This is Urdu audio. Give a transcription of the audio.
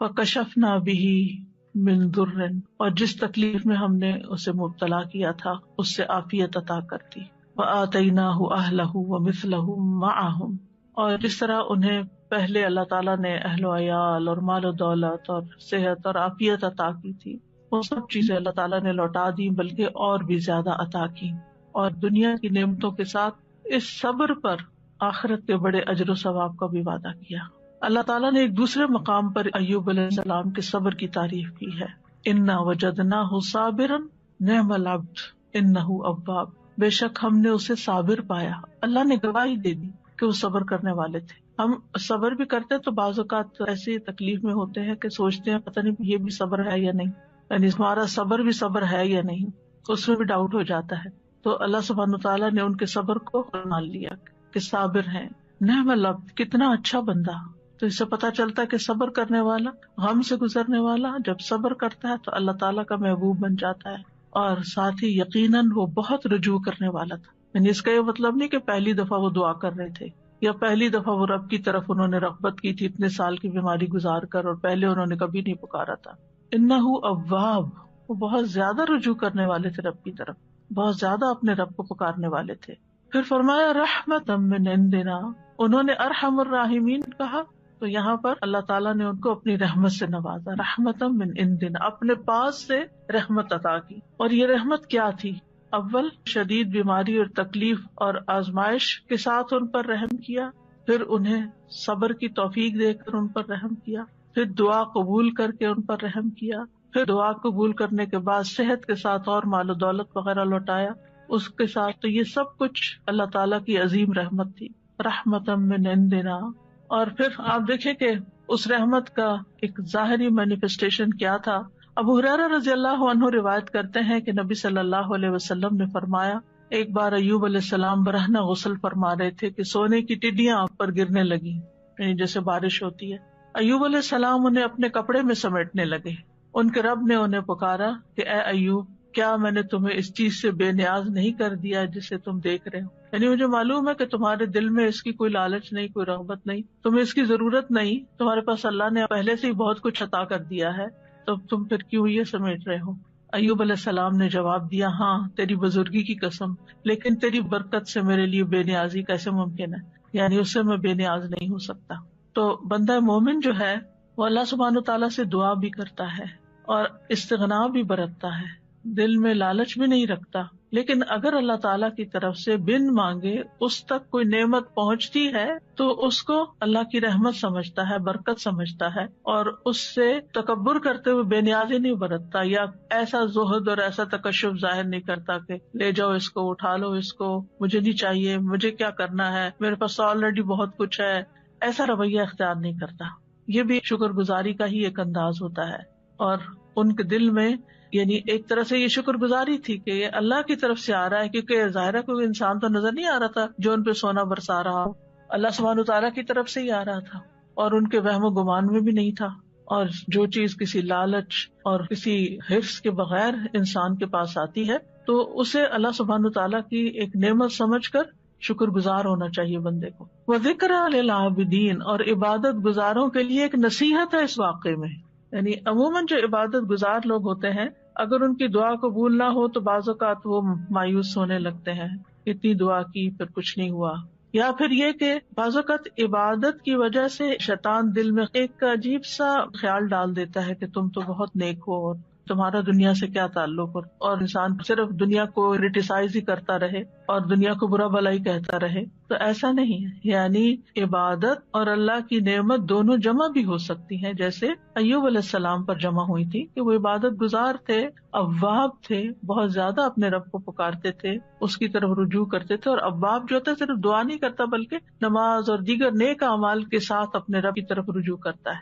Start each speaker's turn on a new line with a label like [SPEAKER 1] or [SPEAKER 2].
[SPEAKER 1] فکشفنا بہ من ضر، اور جس تکلیف میں ہم نے اسے مبتلا کیا تھا اس سے عافیت عطا کر دی. وآتیناہ اہلہ ومثلہم معہم، اور جس طرح انہیں پہلے اللہ تعالیٰ نے اہل و عیال اور مال و دولت اور صحت اور عافیت عطا کی تھی، وہ سب چیزیں اللہ تعالیٰ نے لوٹا دی، بلکہ اور بھی زیادہ عطا کی. اور دنیا کی نعمتوں کے ساتھ اس صبر پر آخرت کے بڑے اجر و ثواب کا بھی وعدہ کیا. اللہ تعالیٰ نے ایک دوسرے مقام پر ایوب علیہ السلام کے صبر کی تعریف کی ہے. انا وجدناہ صابرا نعم العبد انہ اواب، بے شک ہم نے اسے صابر پایا. اللہ نے گواہی دے دی کہ وہ صبر کرنے والے تھے. ہم صبر بھی کرتے تو بعض اوقات ایسی تکلیف میں ہوتے ہیں کہ سوچتے ہیں پتہ نہیں یہ بھی صبر ہے یا نہیں، یعنی ہمارا صبر بھی صبر ہے یا نہیں، اس میں بھی ڈاؤٹ ہو جاتا ہے. تو اللہ سبحانہ وتعالیٰ نے ان کے صبر کو مان لیا کہ صابر ہیں. نعم العبد، کتنا اچھا بندہ. تو اس سے پتہ چلتا ہے کہ صبر کرنے والا، غم سے گزرنے والا جب صبر کرتا ہے تو اللہ تعالیٰ کا محبوب بن جاتا ہے. اور ساتھ ہی یقیناً وہ بہت رجوع کرنے والا تھا. یعنی اس کا یہ مطلب نہیں کہ پہلی دفعہ وہ دعا کر رہے تھے یا پہلی دفعہ وہ رب کی طرف انہوں نے رغبت کی تھی اتنے سال کی بیماری گزار کر، اور پہلے انہوں نے کبھی نہیں پکارا تھا. انہ اواب، وہ بہت زیادہ رجوع کرنے والے تھے رب کی طرف، بہت زیادہ اپنے رب کو پکارنے والے تھے. پھر فرمایا رحمتا من عندنا، انہوں نے ارحم الراحمین کہا تو یہاں پر اللہ تعالیٰ نے ان کو اپنی رحمت سے نوازا. رحمتا من عندنا، اپنے پاس سے رحمت عطا کی. اور یہ رحمت کیا تھی؟ اول شدید بیماری اور تکلیف اور آزمائش کے ساتھ ان پر رحم کیا، پھر انہیں صبر کی توفیق دے کر ان پر رحم کیا، پھر دعا قبول کر کے ان پر رحم کیا، پھر دعا قبول کرنے کے بعد صحت کے ساتھ اور مال و دولت وغیرہ لوٹایا اس کے ساتھ. تو یہ سب کچھ اللہ تعالیٰ کی عظیم رحمت تھی، رحمتا من عندنا. اور پھر آپ دیکھیں کہ اس رحمت کا ایک ظاہری مینیفیسٹیشن کیا تھا. ابو ہریرہ رضی اللہ عنہ روایت کرتے ہیں کہ نبی صلی اللہ علیہ وسلم نے فرمایا، ایک بار ایوب علیہ السلام برہنہ غسل فرما رہے تھے کہ سونے کی ٹڈیاں آپ پر گرنے لگی، یعنی جیسے بارش ہوتی ہے. ایوب علیہ السلام انہیں اپنے کپڑے میں سمیٹنے لگے. ان کے رب نے انہیں پکارا کہ اے ایوب، کیا میں نے تمہیں اس چیز سے بے نیاز نہیں کر دیا جسے تم دیکھ رہے ہو؟ یعنی مجھے معلوم ہے کہ تمہارے دل میں اس کی کوئی لالچ نہیں، کوئی رغبت نہیں، تمہیں اس کی ضرورت نہیں، تمہارے پاس اللہ نے پہلے سے ہی بہت کچھ عطا کر دیا ہے، تو تم پھر کیوں یہ سمیٹ رہے ہو؟ ایوب علیہ السلام نے جواب دیا، ہاں تیری بزرگی کی قسم، لیکن تیری برکت سے میرے لیے بے نیازی کیسے ممکن ہے، یعنی اس سے میں بے نیاز نہیں ہو سکتا. تو بندہ مومن جو ہے وہ اللہ سبحانہ تعالیٰ سے دعا بھی کرتا ہے اور استغنا بھی برتتا ہے، دل میں لالچ بھی نہیں رکھتا. لیکن اگر اللہ تعالیٰ کی طرف سے بن مانگے اس تک کوئی نعمت پہنچتی ہے تو اس کو اللہ کی رحمت سمجھتا ہے، برکت سمجھتا ہے، اور اس سے تکبر کرتے ہوئے بے نیازی نہیں برتتا یا ایسا زہد اور ایسا تکشف ظاہر نہیں کرتا کہ لے جاؤ اس کو، اٹھا لو اس کو، مجھے نہیں چاہیے، مجھے کیا کرنا ہے، میرے پاس آلریڈی بہت کچھ ہے. ایسا رویہ اختیار نہیں کرتا. یہ بھی شکر گزاری کا ہی ایک انداز ہوتا ہے. اور ان کے دل میں یعنی ایک طرح سے یہ شکر گزاری تھی کہ یہ اللہ کی طرف سے آ رہا ہے، کیونکہ ظاہرہ کوئی انسان تو نظر نہیں آ رہا تھا جو ان پہ سونا برسا رہا ہو، اللہ سبحانہ تعالیٰ کی طرف سے ہی آ رہا تھا، اور ان کے وہم و گمان میں بھی نہیں تھا. اور جو چیز کسی لالچ اور کسی حرص کے بغیر انسان کے پاس آتی ہے تو اسے اللہ سبحانہ تعالیٰ کی ایک نعمت سمجھ کر شکر گزار ہونا چاہیے بندے کو. وَذِكْرَىٰ لِلْعَابِدِينَ، اور عبادت گزاروں کے لیے ایک نصیحت ہے اس واقعے میں. یعنی عموماً جو عبادت گزار لوگ ہوتے ہیں اگر ان کی دعا قبول نہ ہو تو بعض اوقات وہ مایوس ہونے لگتے ہیں، اتنی دعا کی پھر کچھ نہیں ہوا. یا پھر یہ کہ بعض اوقات عبادت کی وجہ سے شیطان دل میں ایک عجیب سا خیال ڈال دیتا ہے کہ تم تو بہت نیک ہو اور تمہارا دنیا سے کیا تعلق، اور انسان صرف دنیا کو کریٹیسائز ہی کرتا رہے اور دنیا کو برا بھلا ہی کہتا رہے. تو ایسا نہیں ہے، یعنی عبادت اور اللہ کی نعمت دونوں جمع بھی ہو سکتی ہیں، جیسے ایوب علیہ السلام پر جمع ہوئی تھی کہ وہ عبادت گزار تھے، اواب تھے، بہت زیادہ اپنے رب کو پکارتے تھے، اس کی طرف رجوع کرتے تھے. اور اواب جو ہوتا ہے صرف دعا نہیں کرتا بلکہ نماز اور دیگر نیک اعمال کے ساتھ اپنے رب کی طرف رجوع کرتا ہے.